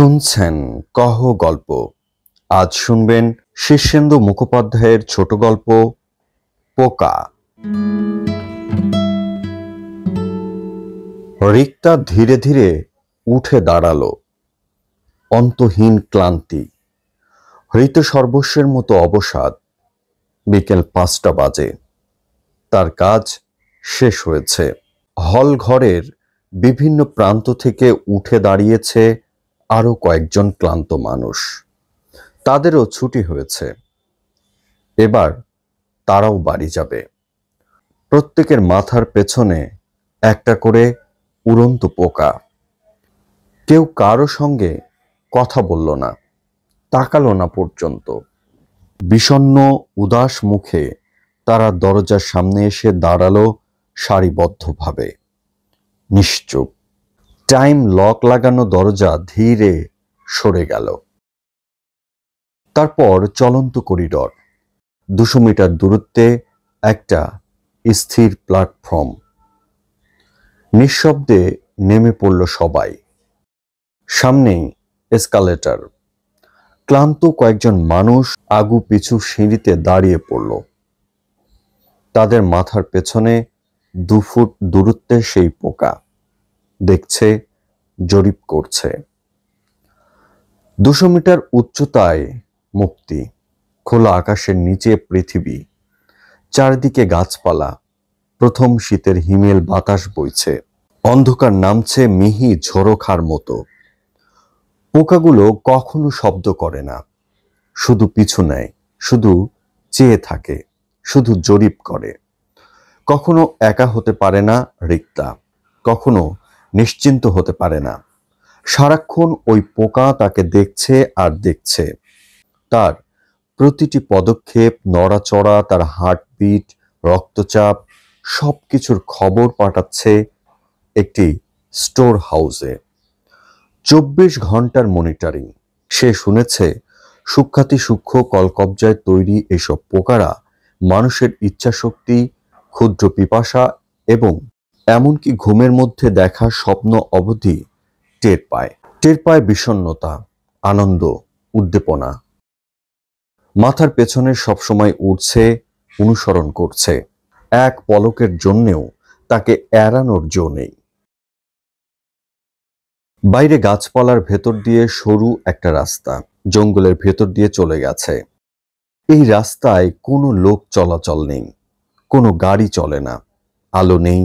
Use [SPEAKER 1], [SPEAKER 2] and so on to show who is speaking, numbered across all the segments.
[SPEAKER 1] শুনছেন কহ গল্প। আজ শুনবেন শীর্ষেন্দু মুখোপাধ্যায়ের ছোট গল্প পোকা। রিক্তা ধীরে ধীরে উঠে দাঁড়ালো। অন্তহীন ক্লান্তি, হৃত সর্বস্বের মতো অবসাদ। বিকেল 5টা বাজে। তার কাজ শেষ হয়েছে। হল ঘরের বিভিন্ন প্রান্ত থেকে উঠে দাঁড়িয়েছে আরো কয়েকজন ক্লান্ত মানুষ। তাদেরও ছুটি হয়েছে। এবার তারাও বাড়ি যাবে। প্রত্যেকের মাথার পেছনে একটা করে উড়ন্ত পোকা। কেউ কারো সঙ্গে কথা বলল না, তাকালো না পর্যন্ত। বিষণ্ণ উদাস মুখে তারা দরজার সামনে এসে দাঁড়ালো সারিবদ্ধভাবে, নিশ্চুপ। টাইম লক লাগানো দরজা ধীরে সরে গেল। তারপর চলন্ত করিডর, 200 মিটার দূরত্বে একটা স্থির প্ল্যাটফর্ম। নিঃশব্দে নেমে পড়ল সবাই। সামনেই এসকালেটর। ক্লান্ত কয়েকজন মানুষ আগু পিছু সিঁড়িতে দাঁড়িয়ে পড়ল। তাদের মাথার পেছনে 2 ফুট দূরত্বে সেই পোকা দেখছে, জরিপ করছে। 200 মিটার উচ্চতায় মুক্তি, খোলা আকাশের নিচে পৃথিবী, চারদিকে গাছপালা। প্রথম শীতের হিমেল বাতাস বইছে, অন্ধকার নামছে মিহি ঝোড়োখার মতো। পোকাগুলো কখনো শব্দ করে না, শুধু পিছু নেয়, শুধু চেয়ে থাকে, শুধু জরিপ করে। কখনো একা হতে পারে না রিক্তা, কখনো নিশ্চিন্ত হতে পারে না। সারাক্ষণ ওই পোকা তাকে দেখছে আর দেখছে। তার প্রতিটি পদক্ষেপ, নড়াচড়া, তার হার্টবিট, রক্তচাপ, সবকিছুর খবর পাঠাচ্ছে একটি স্টোর হাউসে। 24 ঘন্টার মনিটরিং। সে শুনেছে সূক্ষ্মাতি সূক্ষ্ম কলকবজায় তৈরি এসব পোকারা মানুষের ইচ্ছাশক্তি, ক্ষুদ্র পিপাসা এবং এমনকি ঘুমের মধ্যে দেখা স্বপ্ন অবধি টের পায়। টের পায় বিষণ্ণতা, আনন্দ, উদ্দীপনা। মাথার পেছনে সবসময় উঠছে, অনুসরণ করছে। এক পলকের জন্যেও তাকে এড়ানোর জো নেই। বাইরে গাছপালার ভেতর দিয়ে সরু একটা রাস্তা জঙ্গলের ভেতর দিয়ে চলে গেছে। এই রাস্তায় কোনো লোক চলাচল নেই, কোনো গাড়ি চলে না। আলো নেই,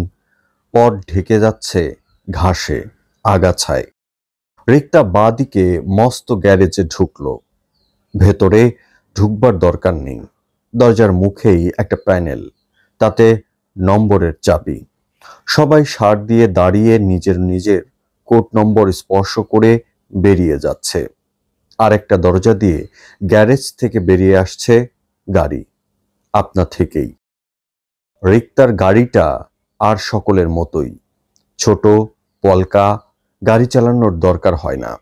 [SPEAKER 1] পথ ঢেকে যাচ্ছে ঘাসে, আগাছায়। রিক্তা বাঁদিকে মস্ত গ্যারেজে ঢুকলো। ভেতরে ঢুকবার দরকার নেই। দরজার মুখেই একটা প্যানেল, তাতে নম্বরের চাবি। সবাই সার দিয়ে দাঁড়িয়ে নিজের নিজের কোড নম্বর স্পর্শ করে বেরিয়ে যাচ্ছে। আরেকটা দরজা দিয়ে গ্যারেজ থেকে বেরিয়ে আসছে গাড়ি, আপনা থেকেই। রিক্তার গাড়িটা আর সকলের মতোই ছোট, পলকা। গাড়ি চালানোর দরকার হয় না।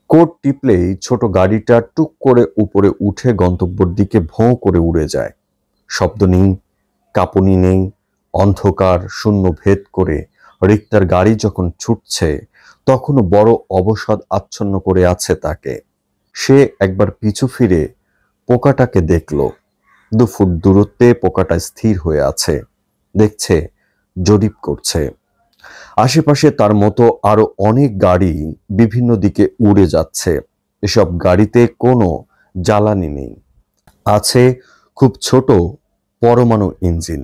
[SPEAKER 1] কোড টিপলেই ছোট গাড়িটা টুক করে উপরে উঠে গন্তব্যের দিকে ভোঁ করে উড়ে যায়। শব্দ নেই, কাঁপুনি নেই, অন্ধকার শূন্য ভেদ করে রিক্তার গাড়ি যখন ছুটছে তখনও বড় অবসাদ আচ্ছন্ন করে আছে তাকে। সে একবার পিছু ফিরে পোকাটাকে দেখল। 2 ফুট দূরত্বে পোকাটা স্থির হয়ে আছে, দেখছে, জরিপ করছে। আশেপাশে তার মতো আরো অনেক গাড়ি বিভিন্ন দিকে উড়ে যাচ্ছে। এসব গাড়িতে কোনো জ্বালানি নেই। আছে খুব ছোট পরমাণু ইঞ্জিন,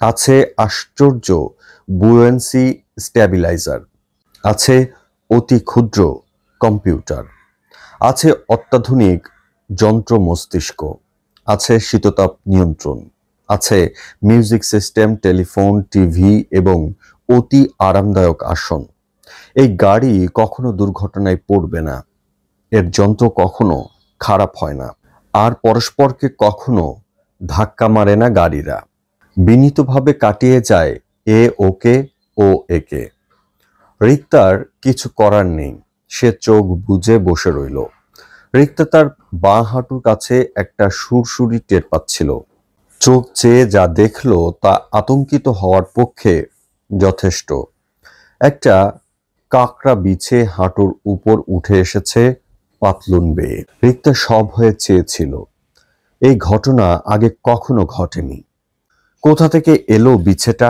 [SPEAKER 1] আছে আশ্চর্য বুয়েন্সি স্ট্যাবিলাইজার, আছে অতি ক্ষুদ্র কম্পিউটার, আছে অত্যাধুনিক যন্ত্র মস্তিষ্ক, আছে শীততাপ নিয়ন্ত্রণ, আছে মিউজিক সিস্টেম, টেলিফোন, টিভি এবং অতি আরামদায়ক আসন। এই গাড়ি কখনো দুর্ঘটনায় পড়বে না, এর যন্ত্র কখনো খারাপ হয় না, আর পরস্পরকে কখনো ধাক্কা মারে না গাড়িরা। বিনীতভাবে কাটিয়ে যায় এ ওকে, ও একে। রিক্তার কিছু করার নেই, সে চোখ বুজে বসে রইল। রিক্তা তার বাঁ হাঁটুর কাছে একটা সুরসুরি টের পাচ্ছিল। চোখ চেয়ে যা দেখলো তা আতঙ্কিত হওয়ার পক্ষে যথেষ্ট। একটা কাকড়া বিছে হাঁটুর উপর উঠে এসেছে পাতলুন বেয়ে। রিক্তা সব হয়ে চেয়েছিল এই ঘটনা আগে কখনো ঘটেনি। কোথা থেকে এলো বিছেটা?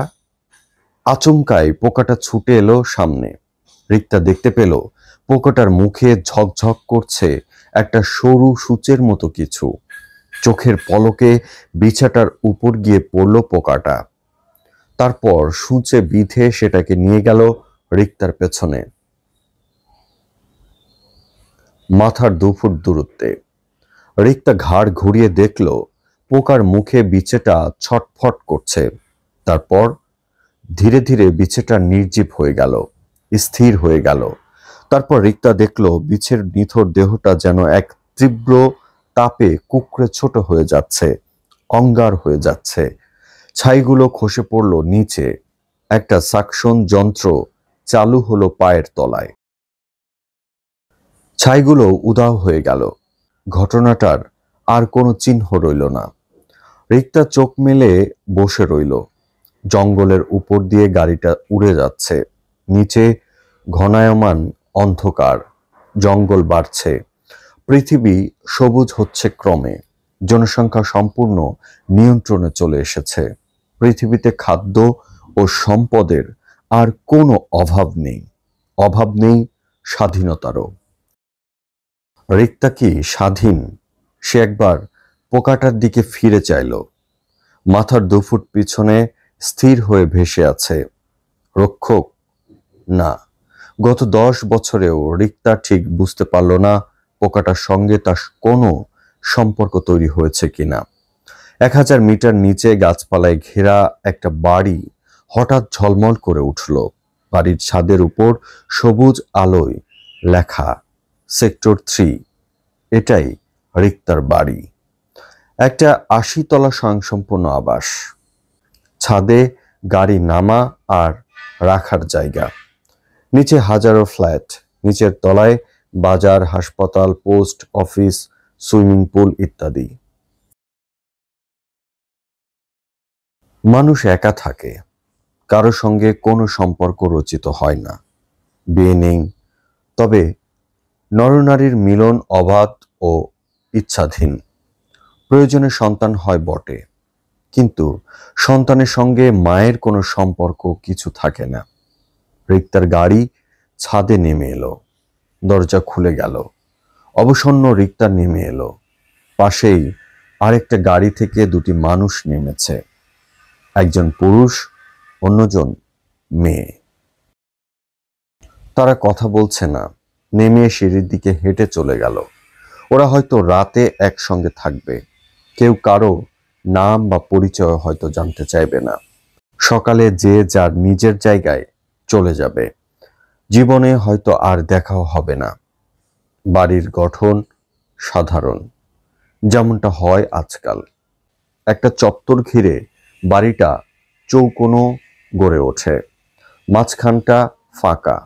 [SPEAKER 1] আচমকাই পোকাটা ছুটে এলো সামনে। রিক্তা দেখতে পেল পোকাটার মুখে ঝকঝক করছে একটা সরু সূচের মতো কিছু। চোখের পলকে বিছাটার উপর গিয়ে পড়ল পোকাটা। তারপর সূচে বিঁধে সেটাকে নিয়ে গেল রিক্তার পেছনে, মাথার 2 ফুট দূরত্বে। রিক্তা ঘাড় ঘুরিয়ে দেখল পোকার মুখে বিছেটা ছটফট করছে। তারপর ধীরে ধীরে বিছেটা নির্জীব হয়ে গেল, স্থির হয়ে গেল। তারপর রিক্তা দেখল বিছের নিথর দেহটা যেন এক তীব্র তাপে কুঁকড়ে ছোট হয়ে যাচ্ছে, অঙ্গার হয়ে যাচ্ছে। ছাইগুলো খসে পড়ল নিচে। একটা সাকশন যন্ত্র চালু হলো পায়ের তলায়। ছাইগুলো উধাও হয়ে গেল। ঘটনাটার আর কোনো চিহ্ন রইল না। রিক্তা চোখ মেলে বসে রইল। জঙ্গলের উপর দিয়ে গাড়িটা উড়ে যাচ্ছে। নিচে ঘনায়মান অন্ধকার, জঙ্গল বাড়ছে, পৃথিবী সবুজ হচ্ছে ক্রমে। জনসংখ্যা সম্পূর্ণ নিয়ন্ত্রণে চলে এসেছে। পৃথিবীতে খাদ্য ও সম্পদের আর কোনো অভাব নেই। অভাব নেই স্বাধীনতারও। রিক্তা কি স্বাধীন? সে একবার পোকাটার দিকে ফিরে চাইল। মাথার 2 ফুট পিছনে স্থির হয়ে ভেসে আছে রক্ষক? না। গত 10 বছরেও রিক্তা ঠিক বুঝতে পারল না পোকাটার সঙ্গে তার কোনো সম্পর্ক তৈরি হয়েছে কিনা। 1000 মিটার নিচে গাছপালায় ঘেরা একটা বাড়ি হঠাৎ ঝলমল করে উঠল। বাড়ির ছাদের উপর সবুজ আলোয় লেখা সেক্টর 3। এটাই রিক্তার বাড়ি। একটা 80 তলা স্বয়ংসম্পূর্ণ আবাস। ছাদে গাড়ি নামা আর রাখার জায়গা। নিচে হাজারো ফ্ল্যাট। নিচের তলায় বাজার, হাসপাতাল, পোস্ট অফিস, সুইমিং পুল ইত্যাদি। মানুষ একা থাকে, কারো সঙ্গে কোনো সম্পর্ক রচিত হয় না, বিয়ে নেই। তবে নরনারীর মিলন অবাধ ও ইচ্ছাধীন। প্রয়োজনে সন্তান হয় বটে, কিন্তু সন্তানের সঙ্গে মায়ের কোনো সম্পর্ক কিছু থাকে না। রিক্তার গাড়ি ছাদে নেমে এলো। দরজা খুলে গেল। অবসন্ন রিক্তা নেমে এলো। পাশেই আরেকটা গাড়ি থেকে 2টি মানুষ নেমেছে, একজন পুরুষ, অন্যজন মেয়ে। তারা কথা বলছে না, নেমে সিঁড়ির দিকে হেঁটে চলে গেল। ওরা হয়তো রাতে একসঙ্গে থাকবে। কেউ কারো নাম বা পরিচয় হয়তো জানতে চাইবে না। সকালে যে যার নিজের জায়গায় চলে যাবে। জীবনে হয়তো আর দেখাও হবে না। বাড়ির গঠন সাধারণ, যেমনটা হয় আজকাল। একটা চত্বর ঘিরে বাড়িটা চৌকোনো গড়ে ওঠে। মাঝখানটা ফাঁকা,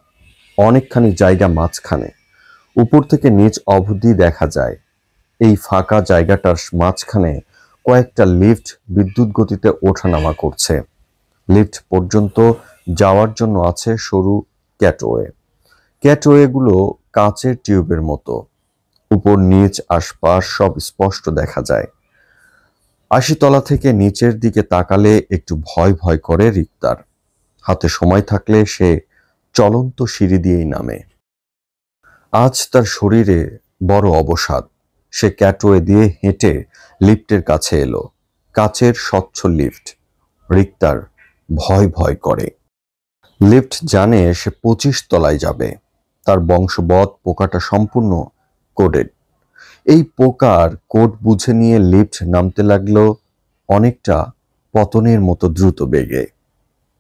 [SPEAKER 1] অনেকখানি জায়গা মাঝখানে। উপর থেকে নিচ অবধি দেখা যায়। এই ফাঁকা জায়গাটার মাঝখানে কয়েকটা লিফট বিদ্যুৎ গতিতে ওঠানামা করছে। লিফট পর্যন্ত যাওয়ার জন্য আছে সরু ক্যাটওয়ে। ক্যাটওয়েগুলো কাঁচের টিউবের মতো। উপর নিচ আশপাশ সব স্পষ্ট দেখা যায়। 80 তলা থেকে নিচের দিকে তাকালে একটু ভয় ভয় করে রিক্তার। হাতে সময় থাকলে সে চলন্ত সিঁড়ি দিয়েই নামে। আজ তার শরীরে বড় অবসাদ। সে ক্যাটওয়ে দিয়ে হেঁটে লিফটের কাছে এলো। কাচের স্বচ্ছ লিফট। রিক্তার ভয় ভয় করে। লিফট জানে সে 25 তলায় যাবে। তার বংশবৎ পোকাটা সম্পূর্ণ কোডেড। এই পোকার কোড বুঝে নিয়ে লিফট নামতে লাগলো অনেকটা পতনের মতো দ্রুত বেগে।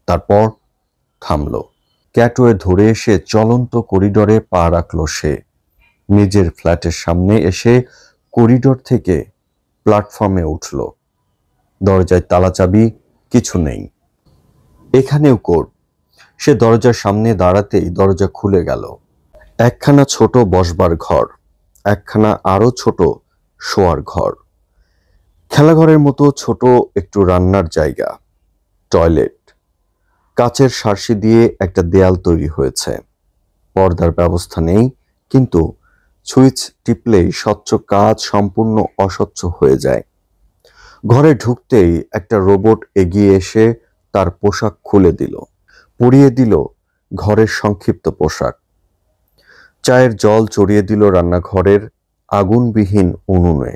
[SPEAKER 1] তারপর থামলো। ক্যাটওয়ে ধরে এসে চলন্ত করিডরে পা রাখলো সে। নিজের ফ্ল্যাটের সামনে এসে করিডর থেকে প্ল্যাটফর্মে উঠল। দরজায় তালা চাবি, কিছু নেই। এখানেও কোড। সে দরজার সামনে দাঁড়াতেই দরজা খুলে গেল। একখানা ছোট বসবার ঘর, একখানা আরো ছোট শোয়ার ঘর, খেলাঘরের মতো ছোট একটু রান্নার জায়গা, টয়লেট। কাচের সার্সি দিয়ে একটা দেয়াল তৈরি হয়েছে। পর্দার ব্যবস্থা নেই, কিন্তু সুইচ টিপলেই স্বচ্ছ কাজ সম্পূর্ণ অস্বচ্ছ হয়ে যায়। ঘরে ঢুকতেই একটা রোবট এগিয়ে এসে তার পোশাক খুলে দিল, পরিয়ে দিল ঘরের সংক্ষিপ্ত পোশাক। চায়ের জল চড়িয়ে দিল রান্নাঘরের আগুনবিহীন উনুনে।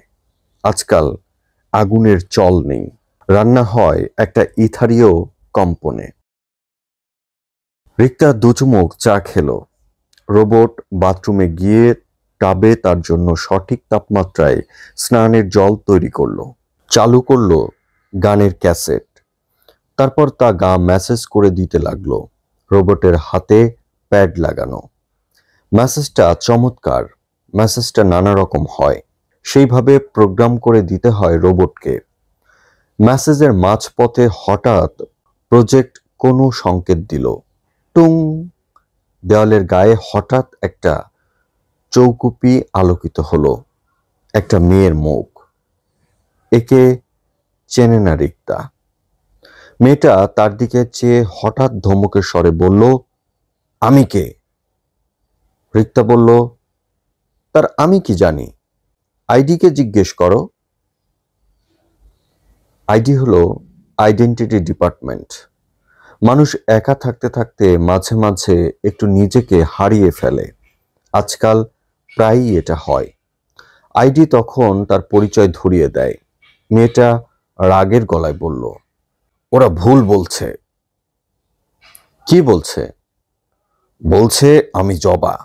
[SPEAKER 1] আজকাল আগুনের চল নেই, রান্না হয় একটা ইথারীয় কম্পনে। রিক্তা দু চুমুক চা খেলো। রোবট বাথরুমে গিয়ে টাবে তার জন্য সঠিক তাপমাত্রায় স্নানের জল তৈরি করলো, চালু করলো গানের ক্যাসেট। তারপর তা গা ম্যাসেজ করে দিতে লাগলো। রোবটের হাতে প্যাড লাগানো। মেসেজটা চমৎকার, মেসেজটা নানা রকম হয়, সেইভাবে প্রোগ্রাম করে দিতে হয় রোবটকে। মেসেজের মাঝপথে হঠাৎ প্রজেক্ট কোনো সংকেত দিল। টুং! দেওয়ালের গায়ে হঠাৎ একটা চৌকুপি আলোকিত হলো। একটা মেয়ের মুখ। একে চেনে না রিক্তা। মেয়েটা তার দিকে চেয়ে হঠাৎ ধমকের স্বরে বলল, আমি কে? রিক্তা বলল, তার আমি কি জানি, আইডিকে জিজ্ঞেস করো। আইডি হলো আইডেন্টিটি ডিপার্টমেন্ট। মানুষ একা থাকতে থাকতে মাঝে মাঝে একটু নিজেকে হারিয়ে ফেলে। আজকাল প্রায়ই এটা হয়। আইডি তখন তার পরিচয় ধরিয়ে দেয়। মেয়েটা রাগের গলায় বলল, ওরা ভুল বলছে। কি বলছে? বলছে আমি জবা।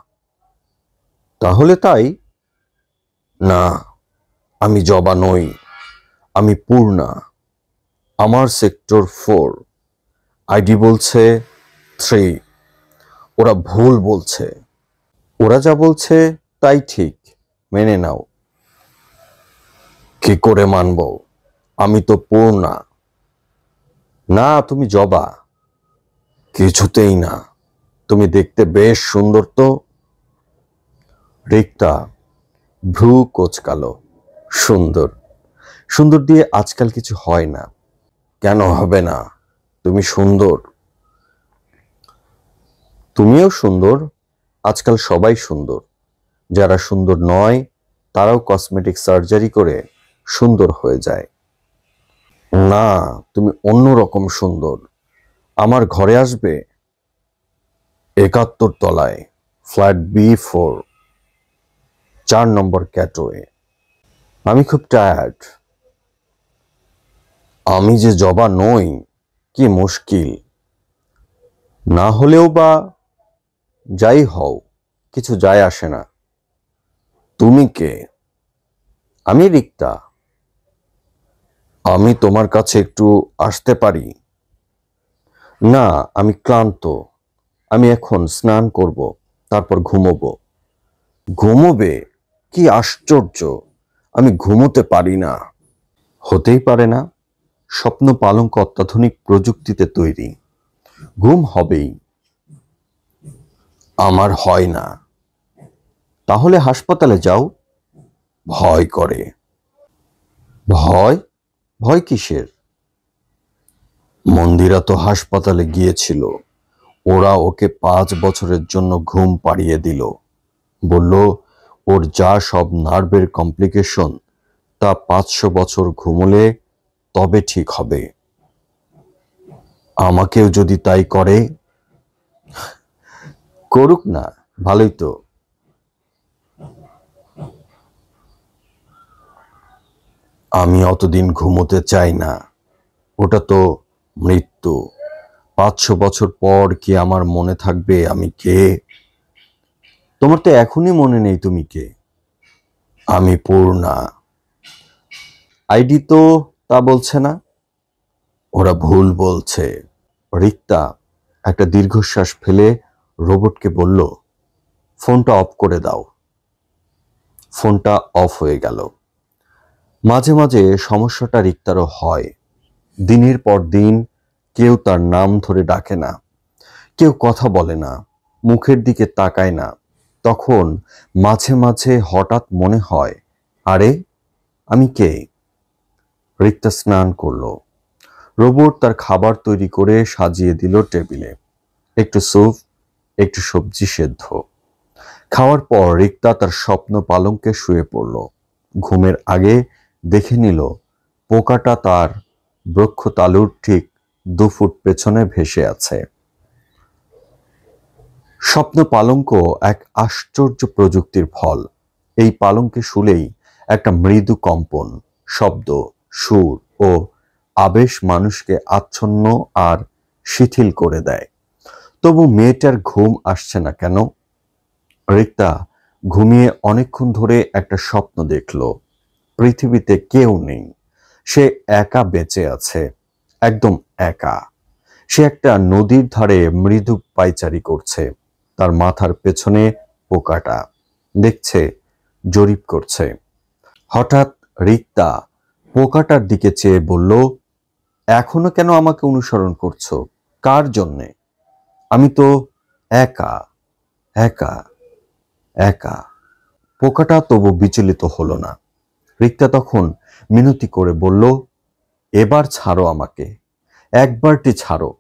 [SPEAKER 1] তাহলে তাই? না, আমি জবা নই, আমি পূর্ণা। আমার সেক্টর 4, আইডি বলছে 3। ওরা ভুল বলছে। ওরা যা বলছে তাই ঠিক, মেনে নাও। কি করে মানব? আমি তো পূর্ণা। না, তুমি জবা। কিছুতেই না, তুমি দেখতে বেশ সুন্দর তো। রিক্তা ভ্রু কোঁচকালো। সুন্দর? সুন্দর দিয়ে আজকাল কিছু হয় না। কেন হবে না? তুমি সুন্দর। তুমিও সুন্দর। আজকাল সবাই সুন্দর। যারা সুন্দর নয় তারাও কসমেটিক সার্জারি করে সুন্দর হয়ে যায়। না, তুমি অন্যরকম সুন্দর। আমার ঘরে আসবে? 71 তলায়, ফ্ল্যাট B4, 4 নম্বর ক্যাটওয়ে। আমি খুব টায়ার্ড। আমি যে জবা নই, কি মুশকিল। না হলেও বা যাই হও, কিছু যায় আসে না। তুমি কে? আমি রিক্তা। আমি তোমার কাছে একটু আসতে পারি? না, আমি ক্লান্ত। আমি এখন স্নান করব, তারপর ঘুমোবো। ঘুমোবে? কি আশ্চর্য, আমি ঘুমোতে পারি না। হতেই পারে না। স্বপ্ন পালঙ্ক অত্যাধুনিক প্রযুক্তিতে তৈরি, ঘুম হবেই। আমার হয় না। তাহলে হাসপাতালে যাও। ভয় করে। ভয়? ভয় কিসের? মন্দিরা তো হাসপাতালে গিয়েছিল। ওরা ওকে 5 বছরের জন্য ঘুম পাড়িয়ে দিল। বলল ওর যা সব নার্ভের কমপ্লিকেশন, তা 500 বছর ঘুমলে তবে ঠিক হবে। আমাকেও যদি তাই করে? করুক না, ভালোই তো। আমি অতদিন ঘুমোতে চাই না। ওটা তো মৃত্যু। 500 বছর পর কি আমার মনে থাকবে আমি কে? তোমার তো এখনই মনে নেই তুমি কে। আমি পূর্ণা। আইডি তো তা বলছে না। ওরা ভুল বলছে। রিক্তা একটা দীর্ঘশ্বাস ফেলে রোবটকে বলল, ফোনটা অফ করে দাও। ফোনটা অফ হয়ে গেল। মাঝে মাঝে সমস্যাটা রিক্তারও হয়। দিনের পর দিন কেউ তার নাম ধরে ডাকে না, কেউ কথা বলে না, মুখের দিকে তাকায় না। তখন মাঝে মাঝে হঠাৎ মনে হয়, আরে আমি কে? রিক্তা স্নান করলো। রোবট তার খাবার তৈরি করে সাজিয়ে দিল টেবিলে। একটু স্যুপ, একটু সবজি সেদ্ধ। খাওয়ার পর রিক্তা তার স্বপ্ন পালঙ্কে শুয়ে পড়ল। ঘুমের আগে দেখে নিল পোকাটা তার বক্ষতালুর ঠিক 2 ফুট পেছনে ভেসে আছে। স্বপ্ন পালঙ্ক এক আশ্চর্য প্রযুক্তির ফল। এই পালঙ্কে শুলেই একটা মৃদু কম্পন, শব্দ, সুর ও আবেশ মানুষকে আচ্ছন্ন আর শিথিল করে দেয়। তবু মেয়েটার ঘুম আসছে না কেন? রিক্তা ঘুমিয়ে অনেকক্ষণ ধরে একটা স্বপ্ন দেখল। পৃথিবীতে কেউ নেই, সে একা বেঁচে আছে, একদম একা। সে একটা নদীর ধারে মৃদু পায়চারি করছে। তার মাথার পেছনে পোকাটা দেখছে, জরিপ করছে। হঠাৎ রিক্তা পোকাটার দিকে চেয়ে বলল, এখনো কেন আমাকে অনুসরণ করছো? কার জন্যে? আমি তো একা একা একা। পোকাটা তবু বিচলিত হলো না। রিক্তা তখন মিনতি করে বলল, এবার ছাড়ো আমাকে, একবারটি ছাড়ো,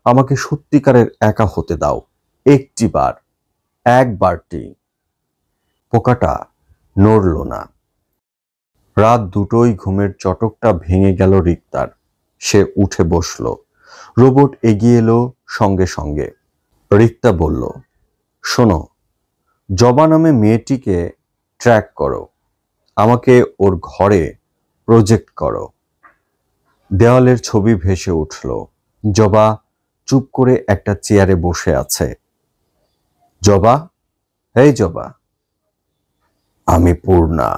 [SPEAKER 1] আমাকে সত্যিকারের একা হতে দাও, একটিবার, একবারটি। পোকাটা নড়ল না। রাত দুটোই ঘুমের চটকটা ভেঙে গেল রিক্তার। সে উঠে বসল। রোবট এগিয়ে এলো সঙ্গে সঙ্গে। রিক্তা বলল, শোনো, জবা নামে মেয়েটিকে ট্র্যাক করো, আমাকে ওর ঘরে প্রজেক্ট করো। দেওয়ালের ছবি ভেসে উঠল। জবা চুপ করে একটা চেয়ারে বসে আছে। জবা, এই জবা। আমি পূর্ণা।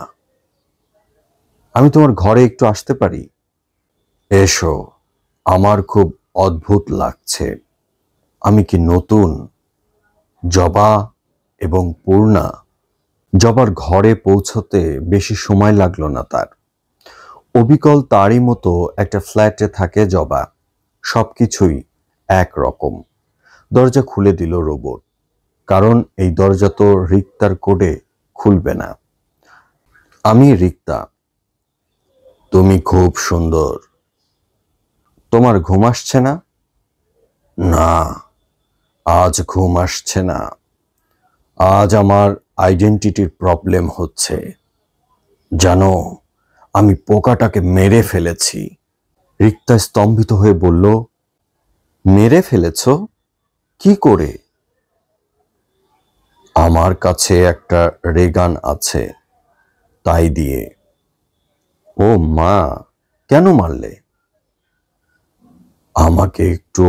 [SPEAKER 1] আমি তোমার ঘরে একটু আসতে পারি? এসো, আমার খুব অদ্ভুত লাগছে। আমি কি নতুন? জবা এবং পূর্ণা। জবার ঘরে পৌঁছতে বেশি সময় লাগলো না তার। অবিকল তারই মতো একটা ফ্ল্যাটে থাকে জবা। সবকিছুই একরকম। দরজা খুলে দিল রোবট, কারণ এই দরজা তো রিক্তার কোডে খুলবে না। আমি রিক্তা, তুমি খুব সুন্দর। তোমার ঘুম আসছে না? না, আজ ঘুম আসছে না। আজ আমার আইডেন্টিটির প্রবলেম হচ্ছে। জানো, আমি পোকাটাকে মেরে ফেলেছি। রিক্তা স্তম্ভিত হয়ে বলল, মেরে ফেলেছ? কি করে? আমার কাছে একটা রেগান আছে, তাই দিয়ে। ও মা, কেন মারলে? আমাকে একটু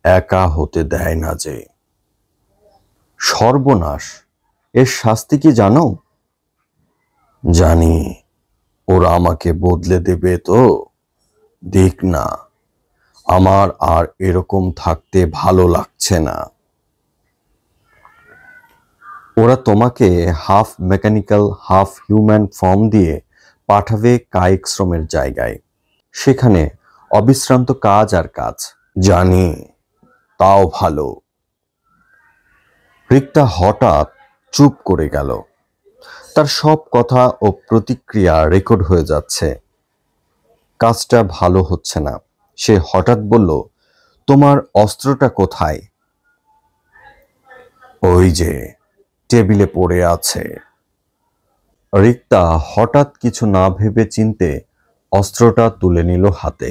[SPEAKER 1] একা হতে দেয় না যে। সর্বনাশ, এর শাস্তি কি জানো? জানি, ওরা আমাকে বদলে দেবে তো। দেখ না, আমার আর এরকম থাকতে ভালো লাগছে না। ওরা তোমাকে half mechanical half human form দিয়ে পাঠাবে কায়িক শ্রমের জায়গায়। সেখানে অবিশ্রান্ত কাজ আর কাজ। জানি, তাও ভালো। রিক্তা হঠাৎ চুপ করে গেল। তার সব কথা ও প্রতিক্রিয়া রেকর্ড হয়ে যাচ্ছে। কাজটা ভালো হচ্ছে না। সে হঠাৎ বলল, তোমার অস্ত্রটা কোথায়? ওই যে টেবিলে পড়ে আছে। রিক্তা হঠাৎ কিছু না ভেবে চিনতে অস্ত্রটা তুলে নিল হাতে।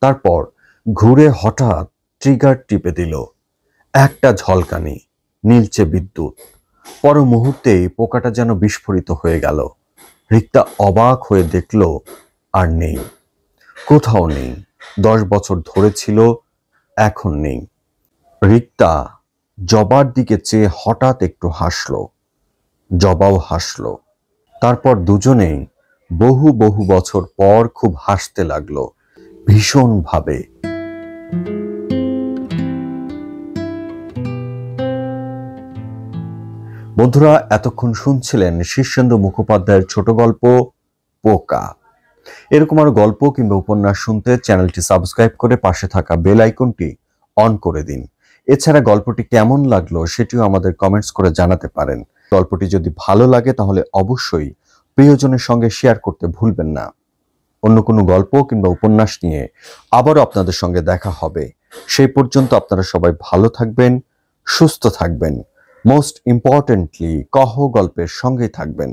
[SPEAKER 1] তারপর ঘুরে হঠাৎ ট্রিগার টিপে দিল। একটা ঝলকানি, নীলচে বিদ্যুৎ। পর মুহূর্তেই পোকাটা যেন বিস্ফোরিত হয়ে গেল। রিক্তা অবাক হয়ে দেখল, আর নেই, কোথাও নেই। 10 বছর ধরে ছিল, এখন নেই। রিক্তা জবার দিকে চেয়ে হঠাৎ একটু হাসল। জবাও হাসল। তারপর দুজনেই বহু বহু বছর পর খুব হাসতে লাগলো, ভীষণ ভাবে। বন্ধুরা, এতক্ষণ শুনছিলেন শীর্ষেন্দু মুখোপাধ্যায়ের ছোট গল্প পোকা। এরকম আরো গল্প কিংবা উপন্যাস শুনতে চ্যানেলটি সাবস্ক্রাইব করে পাশে থাকা বেল আইকনটি অন করে দিন। এছাড়া গল্পটি কেমন লাগলো সেটিও আমাদের কমেন্টস করে জানাতে পারেন। গল্পটি যদি ভালো লাগে তাহলে অবশ্যই প্রিয়জনের সঙ্গে শেয়ার করতে ভুলবেন না। অন্য কোনো গল্প কিংবা উপন্যাস নিয়ে আবারও আপনাদের সঙ্গে দেখা হবে। সেই পর্যন্ত আপনারা সবাই ভালো থাকবেন, সুস্থ থাকবেন। মোস্ট ইম্পর্টেন্টলি কহ গল্পের সঙ্গেই থাকবেন।